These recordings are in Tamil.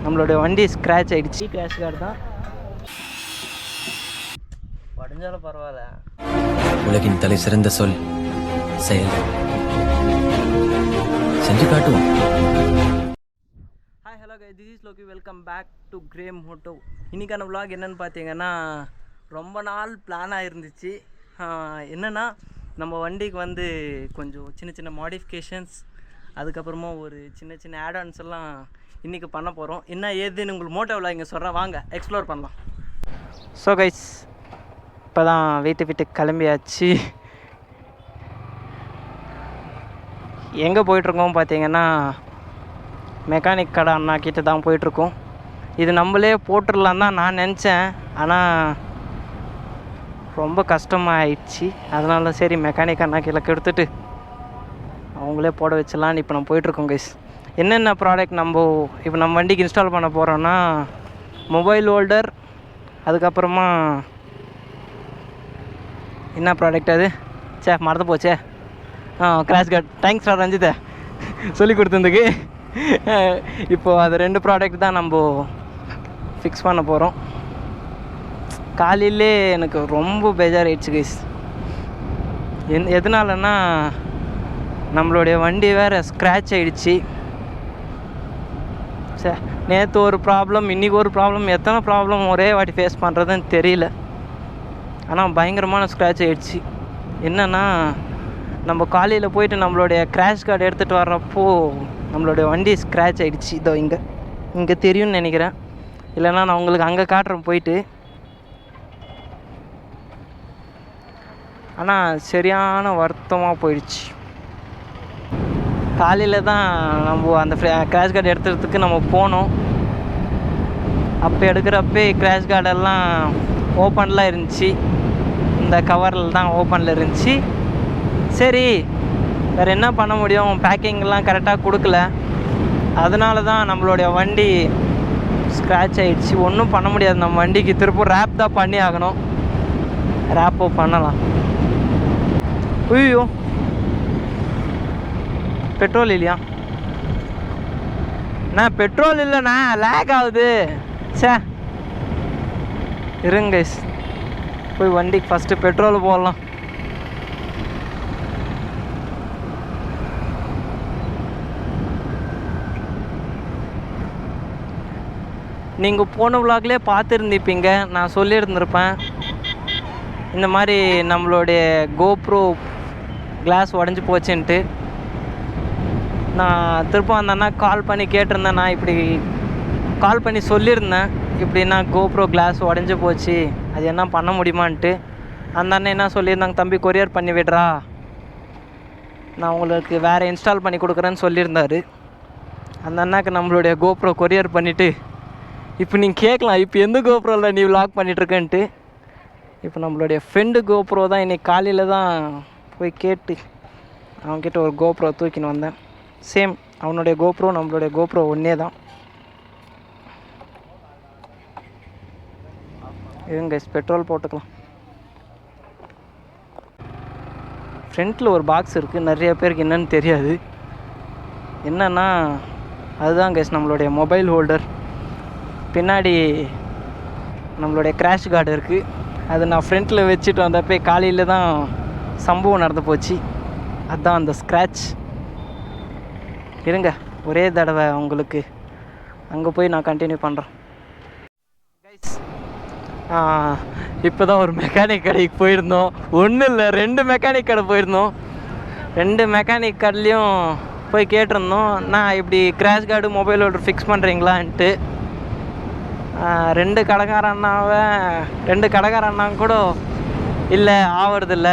நம்மளுடைய வண்டி ஸ்க்ராட்ச் ஆகிடுச்சு. கிராஷ் கார்டு தான், உடஞ்சாலும் பரவாயில்ல. உலகின் தலை சிறந்த சொல் செயல். செஞ்சு காட்டுவோம். Hi hello guys, this is Loki. Welcome back to Grey Moto. இன்றைக்கான vlog என்னென்னு பார்த்தீங்கன்னா, ரொம்ப நாள் பிளானாக இருந்துச்சு. என்னென்னா, நம்ம வண்டிக்கு வந்து கொஞ்சம் சின்ன சின்ன மாடிஃபிகேஷன்ஸ், அதுக்கப்புறமா ஒரு சின்ன சின்ன ஆட்-ஆன்ஸ் எல்லாம் இன்றைக்கி பண்ண போகிறோம். என்ன ஏதுன்னு உங்களுக்கு மோட்டோ vlog இங்கே சொல்கிறேன், வாங்க எக்ஸ்ப்ளோர் பண்ணலாம். ஸோ கைஸ், இப்போ தான் வீட்டுக்கு கிளம்பியாச்சு. எங்கே போயிட்டுருக்கோம் பார்த்தீங்கன்னா, மெக்கானிக் கடை அண்ணா கிட்ட தான் போயிட்டுருக்கோம். இது நம்மளே போட்டுடலாம் தான் நான் நினச்சேன், ஆனால் ரொம்ப கஷ்டமாகிடுச்சு. அதனால சரி மெக்கானிக் அண்ணா கீழே எடுத்துட்டு அவங்களே போட வச்சிடலான்னு இப்போ நம்ம போயிட்டுருக்கோம் கைஸ். என்னென்ன ப்ராடக்ட் இப்போ நம்ம வண்டிக்கு இன்ஸ்டால் பண்ண போகிறோன்னா, மொபைல் ஹோல்டர், அதுக்கப்புறமா என்ன ப்ராடக்ட் அது மறந்து போச்சே, கிராஷ் கார்டு. தேங்க்ஸ் ஃபார் ரஞ்சித்தை சொல்லி கொடுத்ததுக்கு. இப்போது அது 2 ப்ராடக்ட் தான் நம்ம ஃபிக்ஸ் பண்ண போகிறோம். காலையிலே எனக்கு ரொம்ப பேஜாராயிடுச்சு கைஸ். எதனாலன்னா, நம்மளுடைய வண்டி வேறு ஸ்க்ராட்ச் ஆகிடுச்சு. நேற்று ஒரு ப்ராப்ளம், இன்றைக்கி ஒரு ப்ராப்ளம், எத்தனை ப்ராப்ளம் ஒரே வாட்டி ஃபேஸ் பண்ணுறதுன்னு தெரியல. ஆனால் பயங்கரமான ஸ்க்ராட்ச் ஆகிடுச்சு. என்னென்னா, நம்ம காலையில் போயிட்டு நம்மளுடைய கிராஷ் கார்டு எடுத்துகிட்டு வர்றப்போ நம்மளுடைய வண்டி ஸ்க்ராட்ச் ஆகிடுச்சு. இதோ இங்கே தெரியும்னு நினைக்கிறேன், இல்லைன்னா நான் உங்களுக்கு அங்கே காட்டுறேன் போயிட்டு. ஆனால் சரியான வருத்தமாக போயிடுச்சு. காலையில் தான் நம்ம அந்த கிராஷ் கார்டு எடுத்துகிறதுக்கு நம்ம போனோம். அப்போ எடுக்கிறப்பே கிராஷ் கார்டெல்லாம் ஓப்பனில் இருந்துச்சு, இந்த கவரில் தான் ஓப்பனில் இருந்துச்சு. சரி, வேறு என்ன பண்ண முடியும், பேக்கிங்லாம் கரெக்டாக கொடுக்கல. அதனால தான் நம்மளுடைய வண்டி ஸ்க்ராட்ச் ஆகிடுச்சு. ஒன்றும் பண்ண முடியாது, நம்ம வண்டிக்கு திரும்ப ரேப் தான் பண்ணி ஆகணும். ரேப்போ பண்ணலாம். ஐயோ, பெட்ரோல் இல்லையா? பெட்ரோல் இல்லைண்ணா, லேக் ஆகுது. இருங்க கைஸ், போய் வண்டிக்கு ஃபஸ்ட்டு பெட்ரோல் போடலாம். நீங்கள் போன விலாக்லேயே பார்த்துருந்துப்பீங்க, நான் சொல்லியிருந்திருப்பேன் இந்த மாதிரி நம்மளுடைய கோப்ரோ கிளாஸ் உடஞ்சி போச்சுன்ட்டு. நான் திரும்ப அந்த அண்ணா கால் பண்ணி கேட்டிருந்தேன். நான் இப்படி கால் பண்ணி சொல்லியிருந்தேன், இப்படின்னா கோப்ரோ கிளாஸ் உடஞ்சி போச்சு, அது என்ன பண்ண முடியுமான்ட்டு. அந்த அண்ணன் என்ன சொல்லியிருந்தாங்க, தம்பி கொரியர் பண்ணி விடுறா, நான் உங்களுக்கு வேறு இன்ஸ்டால் பண்ணி கொடுக்குறேன்னு சொல்லியிருந்தார். அந்த அண்ணாக்கு நம்மளுடைய கோப்ரோ கொரியர் பண்ணிவிட்டு, இப்போ நீங்கள் கேட்கலாம், இப்போ எந்த கோப்ரோவில் நீ விலாக் பண்ணிகிட்ருக்கேன்ட்டு. இப்போ நம்மளுடைய ஃப்ரெண்டு கோப்ரோ தான். இன்றைக்கி காலையில் தான் போய் கேட்டு அவன்கிட்ட ஒரு கோப்ரோ தூக்கின்னு வந்தேன். சேம் அவனுடைய கோப்ரோ நம்மளுடைய கோப்ரோ ஒன்றே தான். இருங்க பெட்ரோல் போட்டுக்கலாம். ஃப்ரண்ட்டில் ஒரு பாக்ஸ் இருக்குது, நிறைய பேருக்கு என்னன்னு தெரியாது. என்னன்னா, அதுதான் கைஸ் நம்மளுடைய மொபைல் ஹோல்டர். பின்னாடி நம்மளுடைய கிராஷ் கார்டு இருக்குது. அது நான் ஃப்ரண்ட்டில் வச்சுட்டு வந்தப்போ காலையில் தான் சம்பவம் நடந்து போச்சு. அதுதான் அந்த ஸ்க்ராட்ச். இருங்க ஒரே தடவை உங்களுக்கு அங்கே போய் நான் கண்டினியூ பண்ணுறேன் கைஸ். இப்போ தான் ஒரு மெக்கானிக் கடைக்கு போயிருந்தோம். ஒன்றும் இல்லை, 2 மெக்கானிக் கடை போயிருந்தோம். 2 மெக்கானிக் கடையிலையும் போய் கேட்டிருந்தோம், நான் இப்படி crash guard mobile holder fix பண்ணுறீங்களான்ட்டு. 2 கடைக்கார அண்ணாங்க கூட இல்லை ஆவறதில்ல.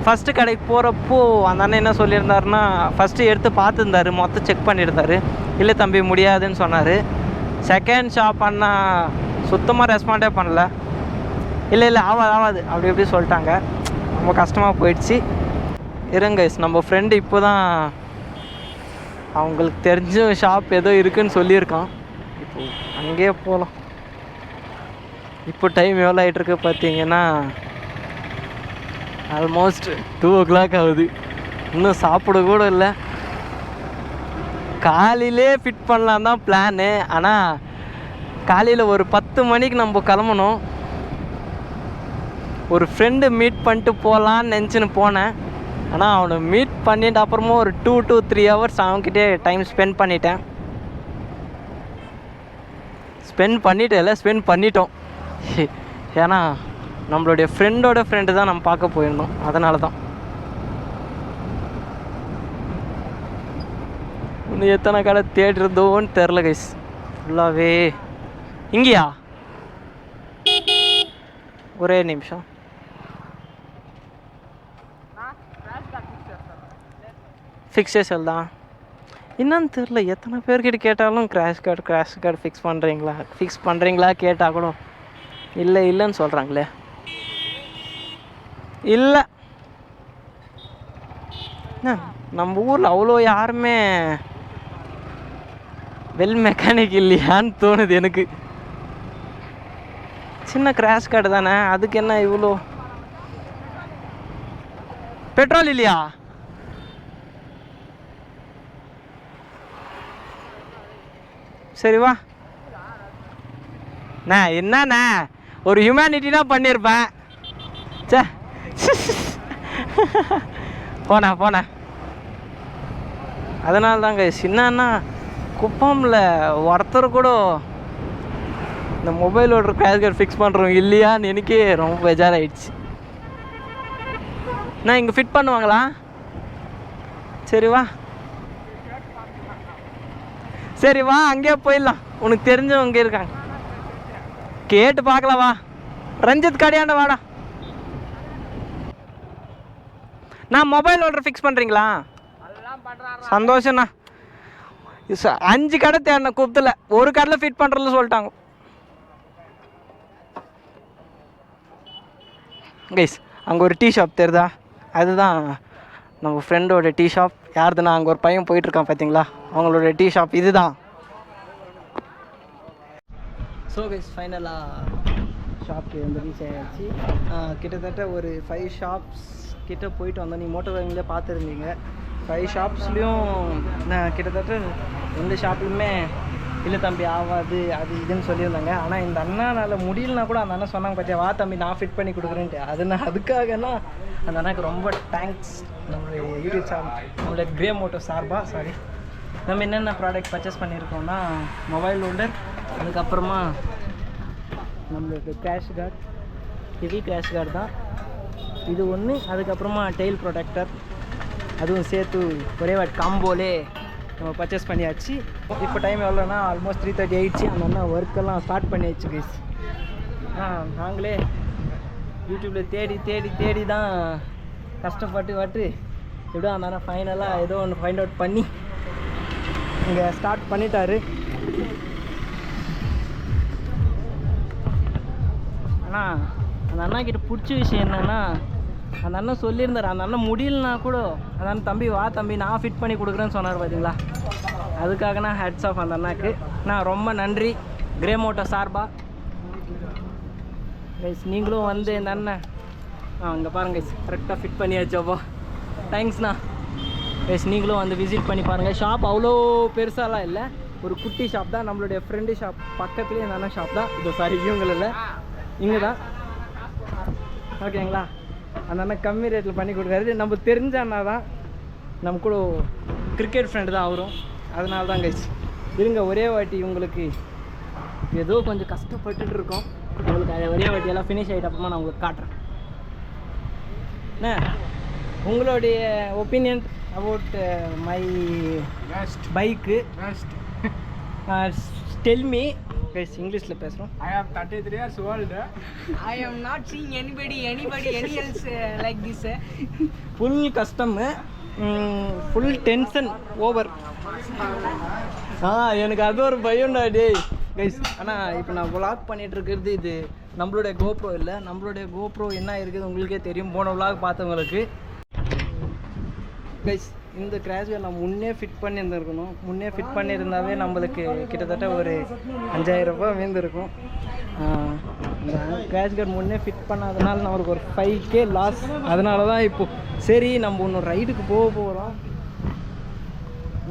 ஃபஸ்ட்டு கடைக்கு போகிறப்போ அந்த அண்ணன் என்ன சொல்லியிருந்தாருன்னா, ஃபஸ்ட்டு எடுத்து பார்த்துருந்தாரு, மொத்தம் செக் பண்ணியிருந்தார். இல்லை தம்பி முடியாதுன்னு சொன்னார். செகண்ட் ஷாப் அண்ணா சுத்தமாக ரெஸ்பாண்டே பண்ணல. இல்லை ஆகாது அப்படி எப்படி சொல்லிட்டாங்க. ரொம்ப கஷ்டமாக போயிடுச்சு. இருங்க, நம்ம ஃப்ரெண்டு இப்போ தான் அவங்களுக்கு தெரிஞ்ச ஷாப் ஏதோ இருக்குதுன்னு சொல்லியிருக்கான். இப்போது அங்கேயே போகலாம். இப்போ டைம் எவ்வளோ ஆகிட்டுருக்கு பார்த்தீங்கன்னா, ஆல்மோஸ்ட் 2 o'clock ஆகுது. இன்னும் சாப்பிட கூட இல்லை. காலையிலே ஃபிட் பண்ணலாம் தான் பிளானு. ஆனால் காலையில் ஒரு 10 மணிக்கு நம்ம கிளம்பணும். ஒரு ஃப்ரெண்டு மீட் பண்ணிட்டு போகலான்னு நினச்சின்னு போனேன். ஆனால் அவனை மீட் பண்ணிட்டு அப்புறமா ஒரு 2 to 3 hours அவன்கிட்டே டைம் ஸ்பெண்ட் பண்ணிட்டேன். ஸ்பெண்ட் பண்ணிட்டோம். ஏன்னா நம்மளுடைய ஃப்ரெண்டோட ஃப்ரெண்டு தான் நம்ம பார்க்க போயிருந்தோம். அதனால தான். இன்னும் எத்தனை கடை தேடுறதோன்னு தெரில கைஸ். ஃபுல்லாகவே இங்கேயா? ஒரே நிமிஷம். ஃபிக்ஸே செல் தான். என்னன்னு தெரில, எத்தனை பேர்கிட்ட கேட்டாலும் கிராஷ் கார்டு ஃபிக்ஸ் பண்ணுறீங்களா கேட்டால் கூட இல்லைன்னு சொல்கிறாங்களே. இல்லை, நம்ம ஊரில் அவ்வளோ யாருமே வெல் மெக்கானிக் இல்லையான்னு தோணுது எனக்கு. சின்ன கிராஷ் கார்டு தானே, அதுக்கு என்ன இவ்வளோ? பெட்ரோல் இல்லையா? சரி வா. என்னண்ணா ஒரு ஹியூமனிட்டினா பண்ணியிருப்பேன். சே போன அதனால தாங்க சின்னன்னா குப்பமில் ஒருத்தர் கூட இந்த மொபைலோட கிராஷ் கார்டு ஃபிக்ஸ் பண்ணுறோம் இல்லையான்னு எனக்கே ரொம்ப பெஜாராயிடுச்சு. நான் இங்கே ஃபிட் பண்ணுவாங்களா? சரி வா அங்கேயே போயிடலாம். உனக்கு தெரிஞ்சவங்க இருக்காங்க, கேட்டு பார்க்கலாம். வா ரஞ்சித் கடையாண்ட வாடா. நான் மொபைல் ஆர்டர் ஃபிக்ஸ் பண்ணுறீங்களா? சந்தோஷண்ணா. 5 கடை தேடின கூப்பித்துல ஒரு கடையில் ஃபிட் பண்ணுறதுல சொல்லிட்டாங்க கைஸ். அங்கே ஒரு டீ ஷாப் தெரியுதா? அதுதான் நம்ம ஃப்ரெண்டோட டீ ஷாப். யாருதுண்ணா? அங்கே ஒரு பையன் போயிட்டுருக்கான் பார்த்தீங்களா, அவங்களோட டீ ஷாப் இதுதான். ஸோ கைஸ் ஃபைனலாக ஷாப்க்கு வந்து ரீச் ஆகிடுச்சு. கிட்டத்தட்ட ஒரு 5 ஷாப்ஸ் கிட்ட போயிட்டு வந்தோம். நீ மோட்டர் வேங்கிலே பார்த்துருந்தீங்க. 5 ஷாப்ஸ்லேயும் நான் கிட்டத்தட்ட எந்த ஷாப்லையுமே இல்லை தம்பி ஆகாது அது இதுன்னு சொல்லியிருந்தாங்க. ஆனால் இந்த அண்ணானால் முடியலனா கூட அந்த அண்ணன் சொன்னாங்க பார்த்தியா, வா தம்பி நான் ஃபிட் பண்ணி கொடுக்குறேன்ட்டு. அதுக்காகனா அந்த அண்ணாக்கு ரொம்ப தேங்க்ஸ். நம்மளுடைய யூடியூப் நம்மளுடைய கிரே மோட்டோ சார்பாக நம்ம என்னென்ன ப்ராடக்ட் பர்ச்சேஸ் பண்ணியிருக்கோம்னா மொபைல் ஹோல்டர், அதுக்கப்புறமா நம்மளுக்கு crash card, heavy crash card தான் இது ஒன்று. அதுக்கப்புறமா டெயில் ப்ரொடெக்டர், அதுவும் சேர்த்து ஒரே வாட் காம்போலே நம்ம பர்ச்சேஸ் பண்ணியாச்சு. இப்போ டைம் எவ்வளோனா ஆல்மோஸ்ட் 3:30 ஆகிடுச்சு. அந்த அண்ணா ஒர்க்கெல்லாம் ஸ்டார்ட் பண்ணியாச்சு கைஸ். நாங்களே யூடியூப்பில் தேடி தான் கஷ்டப்பட்டு எப்படியோ அந்த அண்ணா ஃபைனலாக ஏதோ ஒன்று ஃபைண்ட் அவுட் பண்ணி இங்கே ஸ்டார்ட் பண்ணிட்டாரு. ஆனால் அந்த அண்ணாக்கிட்ட பிடிச்ச விஷயம் என்னென்னா, அந்த அண்ணன் சொல்லியிருந்தார் அந்த அண்ணன் முடியலனா கூட அந்த அண்ணன் தம்பி வா தம்பி நான் ஃபிட் பண்ணி கொடுக்குறேன்னு சொன்னார் பார்த்தீங்களா. அதுக்காக நான் ஹெட்ஸ் ஆஃப் அந்த அண்ணாக்கு நான் ரொம்ப நன்றி கிரே மோட்டோ சார்பாக. கைஸ் நீங்களும் வந்து இந்த அண்ணன் அங்கே பாருங்க கைஸ் கரெக்டாக ஃபிட் பண்ணியாச்சோப்பா, தேங்க்ஸ்ண்ணா. கைஸ் நீங்களும் வந்து விசிட் பண்ணி பாருங்கள். ஷாப் அவ்வளோ பெருசாலாம் இல்லை, ஒரு குட்டி ஷாப் தான். நம்மளுடைய ஃப்ரெண்டு ஷாப் பக்கத்துலேயே இந்த அண்ணன் ஷாப் தான். இதோ சாரி இவங்களில் இங்கே தான் ஓகேங்களா. அந்த அண்ணன் கம்மி ரேட்டில் பண்ணி கொடுக்குறாரு. நம்ம தெரிஞ்ச அண்ணா தான், நம்ம கூட கிரிக்கெட் ஃப்ரெண்டு தான் அவரும். அதனால தான் கைஸ் இருங்க ஒரே வாட்டி உங்களுக்கு ஏதோ கொஞ்சம் கஷ்டப்பட்டுட்டு இருக்கோம். உங்களுக்கு அதை ஒரே வாட்டியெல்லாம் ஃபினிஷ் ஆகிட்ட அப்புறமா நான் உங்களுக்கு காட்டுறேன். என்ன உங்களுடைய opinion about my bike? Tell me guys, இங்கிலீஷில் பேசுகிறோம். I am 33 years old. I am not seeing anybody any else like this. Full custom, full tension over. எனக்கு அது ஒரு பயம்டா டேய் கைஸ். ஆனால் இப்போ நான் vlog பண்ணிகிட்டு இருக்கிறது இது நம்மளுடைய கோப்ரோ இல்லை. நம்மளுடைய கோப்ரோ என்ன இருக்குது உங்களுக்கே தெரியும், போன vlog பார்த்தவங்களுக்கு. கைஸ் இந்த கிராஷ் கார்டு நான் முன்னே ஃபிட் பண்ணியிருந்துருக்கணும். முன்னே ஃபிட் பண்ணியிருந்தாவே நம்மளுக்கு கிட்டத்தட்ட ஒரு 5000 ரூபாய் வேந்திருக்கும். இந்த கிராஷ் கார்டு முன்னே ஃபிட் பண்ணாதனால நம்மளுக்கு ஒரு 5K லாஸ். அதனால தான் இப்போது சரி நம்ம இன்னும் ரைடுக்கு போகிறோம்.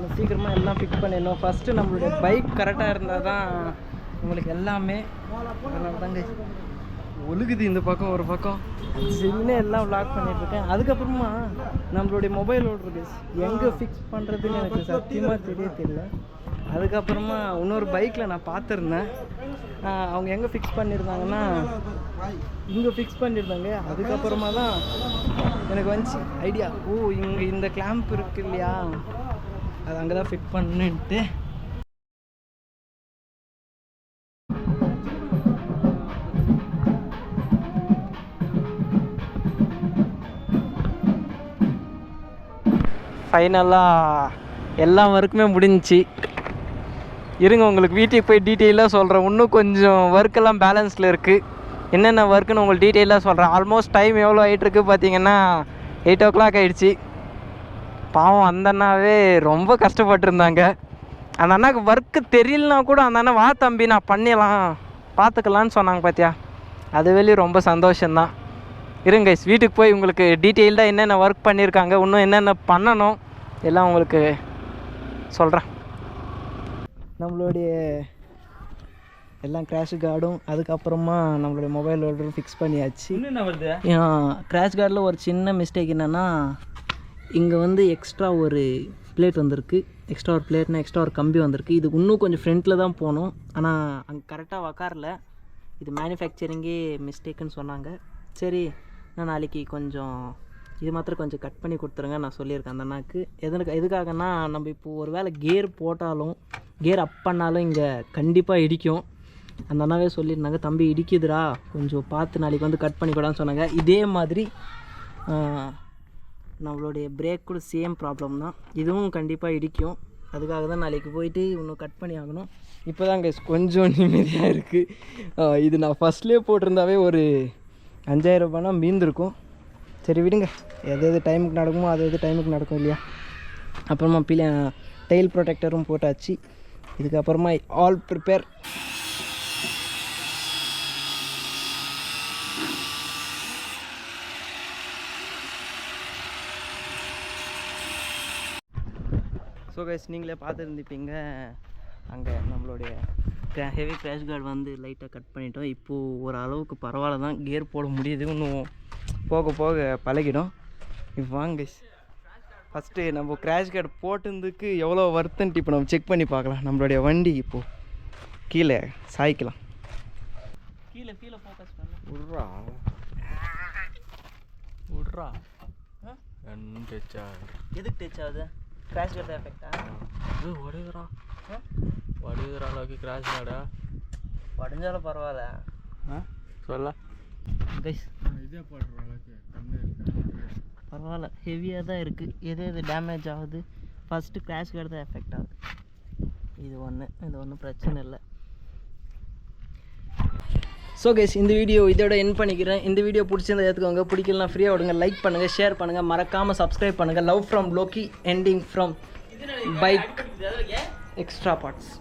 நம்ம சீக்கிரமாக எல்லாம் ஃபிக்ஸ் பண்ணிடணும். ஃபஸ்ட்டு நம்மளுடைய பைக் கரெக்டாக இருந்தால் தான் உங்களுக்கு எல்லாமே. அதனால தாங்க ஒழுகுது இந்த பக்கம் ஒரு பக்கம் சின்ன எல்லாம் வ்ளாக் பண்ணிகிட்ருக்கேன். அதுக்கப்புறமா நம்மளுடைய மொபைல் ஓடுறது எங்கே ஃபிக்ஸ் பண்ணுறதுன்னு எனக்கு சத்தியமாக தெரியல. அதுக்கப்புறமா இன்னொரு பைக்கில் நான் பார்த்துருந்தேன். அவங்க எங்கே ஃபிக்ஸ் பண்ணியிருந்தாங்கன்னா இங்கே ஃபிக்ஸ் பண்ணியிருந்தாங்க. அதுக்கப்புறமா தான் எனக்கு வந்துச்சு ஐடியா, இங்கே இந்த கிளாம்ப் இருக்கு இல்லையா, அது அங்கே தான் ஃபிட் பண்ணுன்ட்டு. ஃபைனலாக எல்லா ஒர்க்குமே முடிஞ்சிச்சு. இருங்க உங்களுக்கு வீட்டுக்கு போய் டீட்டெயிலாக சொல்கிறேன். இன்னும் கொஞ்சம் ஒர்க்கெல்லாம் பேலன்ஸில் இருக்குது. என்னென்ன ஒர்க்குன்னு உங்களுக்கு டீட்டெயிலாக சொல்கிறேன். ஆல்மோஸ்ட் டைம் எவ்வளோ ஆகிட்டுருக்கு பார்த்தீங்கன்னா 8 o'clock ஆகிடுச்சி. பாவம் அந்த அண்ணாவே ரொம்ப கஷ்டப்பட்டுருந்தாங்க. அந்த அண்ணாவுக்கு ஒர்க்கு தெரியலனா கூட அந்த அண்ணா வா தம்பி நான் பண்ணிடலாம் பார்த்துக்கலான்னு சொன்னாங்க பார்த்தியா, அது வெளியே ரொம்ப சந்தோஷம்தான். இருங்க வீட்டுக்கு போய் உங்களுக்கு டீட்டெயில்டாக என்னென்ன ஒர்க் பண்ணியிருக்காங்க, இன்னும் என்னென்ன பண்ணணும் எல்லாம் உங்களுக்கு சொல்கிறேன். நம்மளுடைய எல்லாம் கிராஷ் கார்டும் அதுக்கப்புறமா நம்மளுடைய மொபைல் ஹோல்டரும் ஃபிக்ஸ் பண்ணியாச்சு. என்ன வருது கிராஷ் கார்டில் ஒரு சின்ன மிஸ்டேக் என்னென்னா, இங்கே வந்து எக்ஸ்ட்ரா ஒரு பிளேட் வந்திருக்கு. எக்ஸ்ட்ரா ஒரு பிளேட்னா எக்ஸ்ட்ரா ஒரு கம்பி வந்திருக்கு. இது இன்னும் கொஞ்சம் ஃப்ரண்ட்டில் தான் போகணும். ஆனால் அங்கே கரெக்டாக உக்காரல. இது மேனுஃபேக்சரிங்கே மிஸ்டேக்குன்னு சொன்னாங்க. சரி நான் நாளைக்கு கொஞ்சம் இது மாத்திரம் கொஞ்சம் கட் பண்ணி கொடுத்துருங்க நான் சொல்லியிருக்கேன் அந்த அண்ணாக்கு. எதுக்காகனா நம்ம இப்போது ஒரு வேளை கியர் போட்டாலும் கியர் அப் பண்ணாலும் இங்கே கண்டிப்பாக இடிக்கும். அந்த அண்ணாவே சொல்லியிருந்தாங்க, தம்பி இடிக்குதுடா கொஞ்சம் பார்த்து நாளைக்கு வந்து கட் பண்ணி கூடான்னு சொன்னாங்க. இதே மாதிரி நம்மளுடைய பிரேக் கூட சேம் ப்ராப்ளம் தான், இதுவும் கண்டிப்பாக இடிக்கும். அதுக்காக தான் நாளைக்கு போயிட்டு இன்னும் கட் பண்ணி ஆகணும். இப்போ தான் கொஞ்சம் நிம்மதியாக இருக்குது. இது நான் ஃபஸ்ட்லேயே போட்டிருந்தாவே ஒரு 5000 ரூபாய்னா மீந்திருக்கும். சரி விடுங்க, எது டைமுக்கு நடக்குமோ அது டைமுக்கு நடக்கும் இல்லையா. அப்புறமா டெயில் ப்ரொடெக்டரும் போட்டாச்சு. இதுக்கப்புறமா ஆல் ப்ரிப்பேர். ஸோ கைஸ் நீங்களே பார்த்துருந்துப்பீங்க, அங்கே நம்மளுடைய ஹெவி கிராஷ் கார்டு வந்து லைட்டாக கட் பண்ணிட்டோம். இப்போது ஒரு அளவுக்கு பரவாயில்ல தான், கியர் போட முடியுது. இன்னும் போக போக பழகிடும். இப்போ வாங்க ஃபஸ்ட்டு நம்ம கிராஷ் கார்டு போட்டதுக்கு எவ்வளோ வருத்தன்ட்டு இப்போ நம்ம செக் பண்ணி பார்க்கலாம். நம்மளுடைய வண்டி இப்போது கீழே சாய்க்கலாம். கீழே ஃபோக்கஸ் பண்ண விட்றா எதுக்கு டச் ஆகுது? Crash card எஃபெக்டா? வடிகிற அளவுக்கு கிராஷ் கார்டா உடஞ்சாலும் பரவாயில்ல சொல்ல கைஸ். இதே போடுற அளவுக்கு பரவாயில்ல, ஹெவியாக தான் இருக்குது. எது டேமேஜ் ஆகுது? ஃபஸ்ட்டு கிராஷ் கார்டு தான் எஃபெக்ட் ஆகுது. இது ஒன்றும் பிரச்சனை இல்லை. ஸோ கைஸ் இந்த வீடியோ இதோட என் பண்ணிக்கிறேன். இந்த வீடியோ பிடிச்சிருந்தா ஏற்றுக்கோங்க, பிடிக்கலாம் ஃப்ரீயாக விடுங்க, லைக் பண்ணுங்கள், ஷேர் பண்ணுங்கள், மறக்காமல் சப்ஸ்கிரைப் பண்ணுங்கள். Love from Loki, ending from bike extra parts.